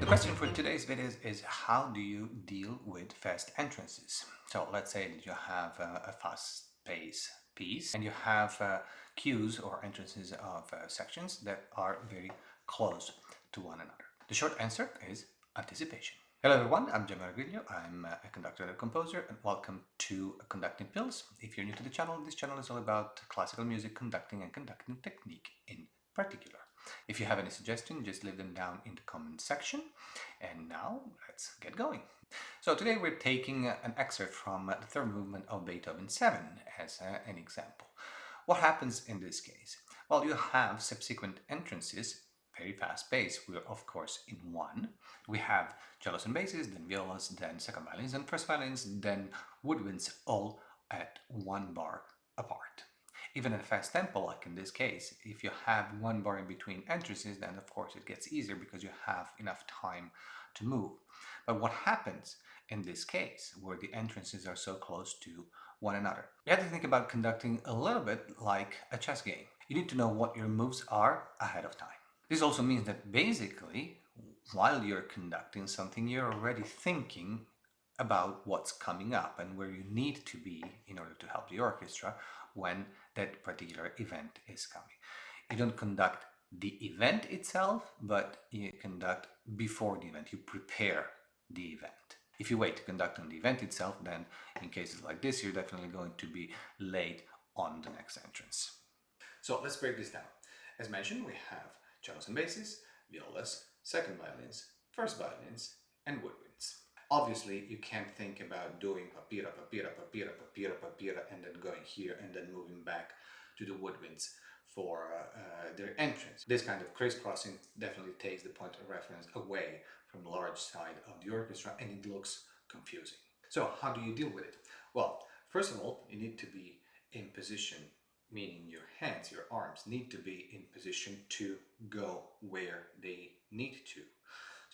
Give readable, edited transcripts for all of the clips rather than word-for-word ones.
question for today's video is how do you deal with fast entrances? So let's say that you have a fast-paced piece and you have cues or entrances of sections that are very close to one another. The short answer is anticipation. Hello everyone, I'm Gianmaria Griglio. I'm a conductor and a composer, and welcome to Conducting Pills. If you're new to the channel, this channel is all about classical music, conducting and conducting technique in particular. If you have any suggestions, just leave them down in the comment section. And now let's get going. So today we're taking an excerpt from the third movement of Beethoven 7 as an example. What happens in this case? Well, you have subsequent entrances, very fast pace. We're of course in one. We have cellos and basses, then violas, then second violins, and first violins, then woodwinds, all at one bar apart. Even at a fast tempo, like in this case, if you have one bar in between entrances, then of course it gets easier because you have enough time to move. But what happens in this case, where the entrances are so close to one another? You have to think about conducting a little bit like a chess game. You need to know what your moves are ahead of time. This also means that basically, while you're conducting something, you're already thinking about what's coming up and where you need to be in order to help the orchestra when that particular event is coming. You don't conduct the event itself, but you conduct before the event. You prepare the event. If you wait to conduct on the event itself, then in cases like this, you're definitely going to be late on the next entrance. So let's break this down. As mentioned, we have cellos and basses, violas, second violins, first violins, and woodwinds. Obviously, you can't think about doing papira, papira, papira, papira, papira, and then going here and then moving back to the woodwinds for their entrance. This kind of crisscrossing definitely takes the point of reference away from the large side of the orchestra, and it looks confusing. So how do you deal with it? Well, first of all, you need to be in position, meaning your hands, your arms need to be in position to go where they need to.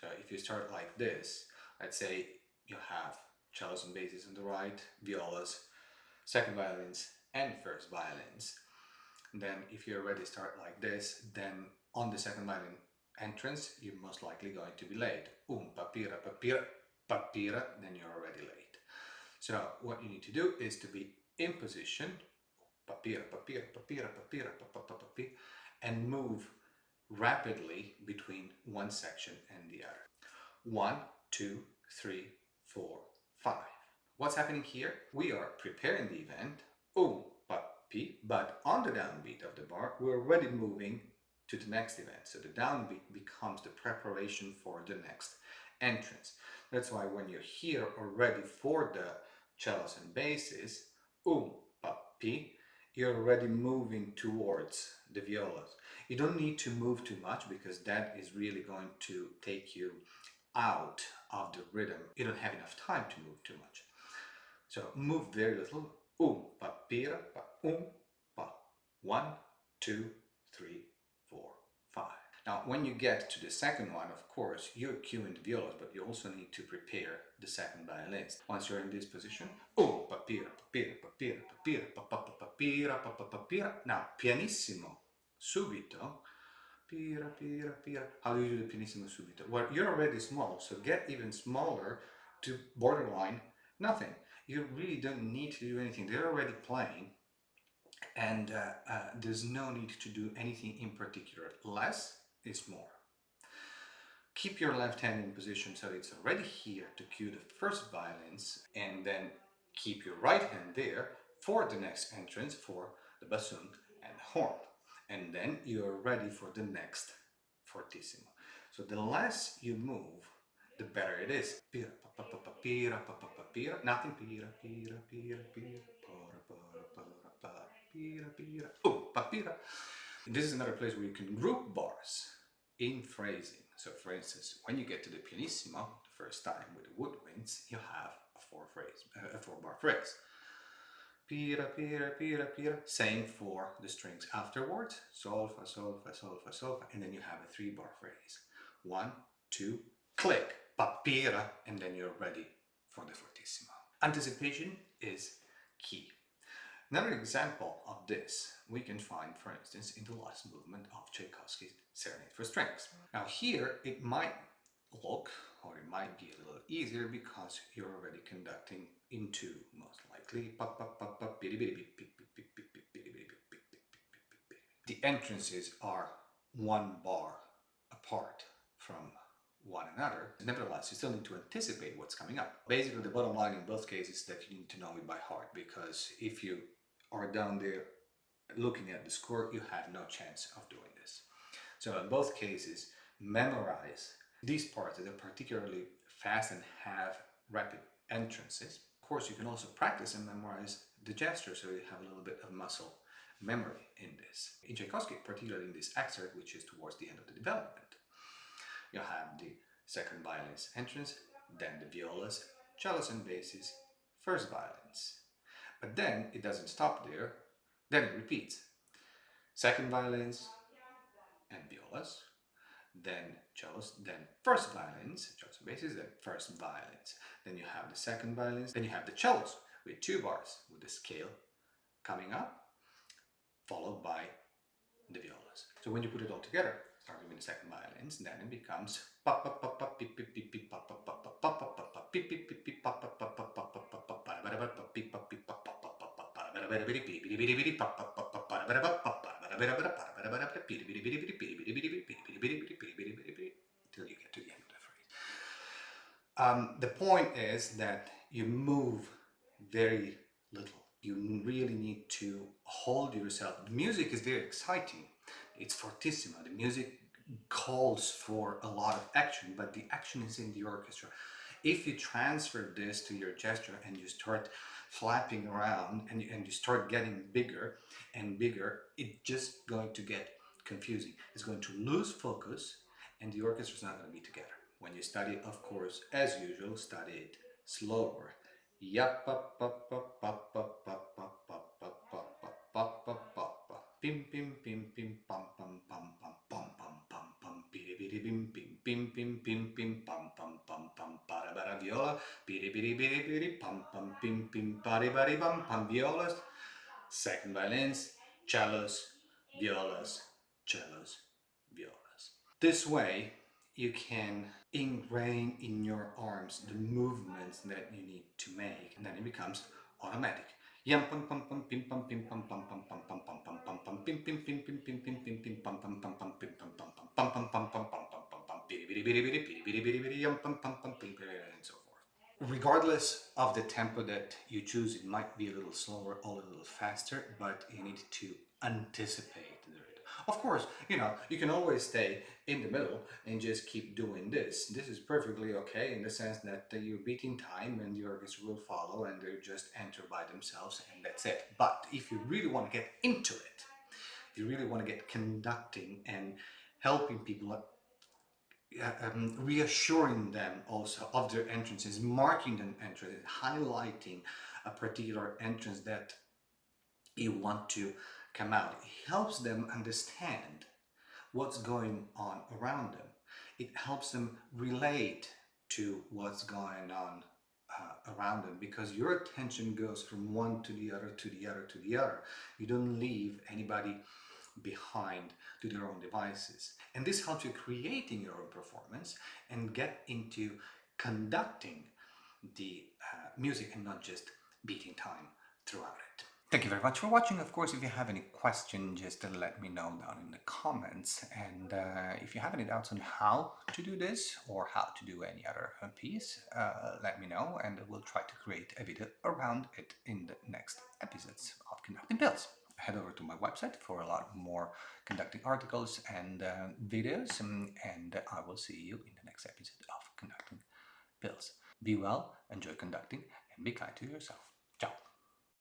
So if you start like this, let's say you have cellos and basses on the right, violas, second violins, and first violins. Then if you already start like this, then on the second violin entrance, you're most likely going to be late. Papira, papira, papira, then you're already late. So what you need to do is to be in position, papira, papira, papira, papira, papira, and move rapidly between one section and the other. 1, 2, 3, 4, 5. What's happening here? We are preparing the event, papi, but on the downbeat of the bar, we're already moving to the next event. So the downbeat becomes the preparation for the next entrance. That's why when you're here already for the cellos and basses, papi, you're already moving towards the violas. You don't need to move too much because that is really going to take you out of the rhythm. You don't have enough time to move too much. So move very little. Papira, pa. 1, 2, 3, 4, 5. Now, when you get to the second one, of course, you're cueing the violas, but you also need to prepare the second violins. Once you're in this position, papira, papira, papira, papira, papira, papira. Now, pianissimo, subito. Pira, pira, pira. How do you do the pianissimo subito? Well, you're already small, so get even smaller to borderline nothing. You really don't need to do anything. They're already playing, and there's no need to do anything in particular. Less is more. Keep your left hand in position so it's already here to cue the first violins, and then keep your right hand there for the next entrance for the bassoon and the horn. And then you're ready for the next fortissimo. So the less you move, the better it is. Pira, pa, pa, pa, pira, pa, pa, pa, pira. Nothing. Pira, pira, pira, pira, para, para, para, para, pira, pira, pa, pira. This is another place where you can group bars in phrasing. So for instance, when you get to the pianissimo, the first time with the woodwinds, you have a 4-bar phrase. Pira, pira, pira, pira. Same for the strings afterwards. Solfa, solfa, solfa, solfa. And then you have a 3-bar phrase. 1, 2, click, papira, and then you're ready for the fortissimo. Anticipation is key. Another example of this we can find, for instance, in the last movement of Tchaikovsky Serenade for strings. Now here, it might look, or it might be a little easier because you're already conducting in two, most likely. The entrances are one bar apart from one another. Nevertheless, you still need to anticipate what's coming up. Basically, the bottom line in both cases is that you need to know it by heart, because if you are down there looking at the score, you have no chance of doing this. So in both cases, memorize these parts that are particularly fast and have rapid entrances. Of course, you can also practice and memorize the gesture, so you have a little bit of muscle memory in this. In Tchaikovsky, particularly in this excerpt, which is towards the end of the development, you have the second violin's entrance, then the violas, cellos and basses, first violins. But then it doesn't stop there, then it repeats. Second violins and violas, then cellos, then first violins, cellos and basses, then first violins. Then you have the second violins, then you have the cellos with two bars with the scale coming up, followed by the violas. So when you put it all together, starting with the second violins, then it becomes till you get to the end of the phrase. The point is that you move very little. You really need to hold yourself. The music is very exciting. It's fortissimo. The music calls for a lot of action, but the action is in the orchestra. If you transfer this to your gesture and you start flapping around and you start getting bigger and bigger, it's just going to get confusing. It's going to lose focus and the orchestra is not going to be together. When you study, of course, as usual, study it slower. Yap, pop, pop, pop, pop, pop, pop, pop, pop, pop, pop, pop, pop, pop, pim, pim, pim, pim, pam, pam, pam, pam, pam, pam, pam, pam, piri, piri, pim, pim, pim, pim, pim, pim, pam, pam, pam, pam, para, para, viola, piri, piri, piri, piri, pam, pam, pim, pim, pari, pari, pam, pam, violas, second violins, cellos, violas, cellos, violas. This way, you can ingrain in your arms the movements that you need to make, and then it becomes automatic. Yam pam pam pam pim pam pim pam pam pam pam pam pam pam pam pam pim pim pim pim pim pim pim pim pam pam pam pam pim pam pam pam pam pam pam pam pam pam pam pam biri biri biri biri biri biri biri biri yam pam pam pam pim pim and so forth. Regardless of the tempo that you choose, it might be a little slower or a little faster, but you need to anticipate the rhythm. Of course, you can always stay in the middle and just keep doing this. This is perfectly okay in the sense that you're beating time and the orchestra will follow and they just enter by themselves and that's it. But if you really want to get into it, if you really want to get conducting and helping people, reassuring them also of their entrances, marking an entrance, highlighting a particular entrance that you want to come out. It helps them understand what's going on around them. It helps them relate to what's going on around them, because your attention goes from one to the other, to the other, to the other. You don't leave anybody behind to their own devices. And this helps you creating your own performance and get into conducting the music and not just beating time throughout it. Thank you very much for watching. Of course, if you have any question, just let me know down in the comments. And if you have any doubts on how to do this or how to do any other piece, let me know and we'll try to create a video around it in the next episodes of Conducting Pills. Head over to my website for a lot more conducting articles and videos, and I will see you in the next episode of Conducting Pills. Be well, enjoy conducting, and be kind to yourself.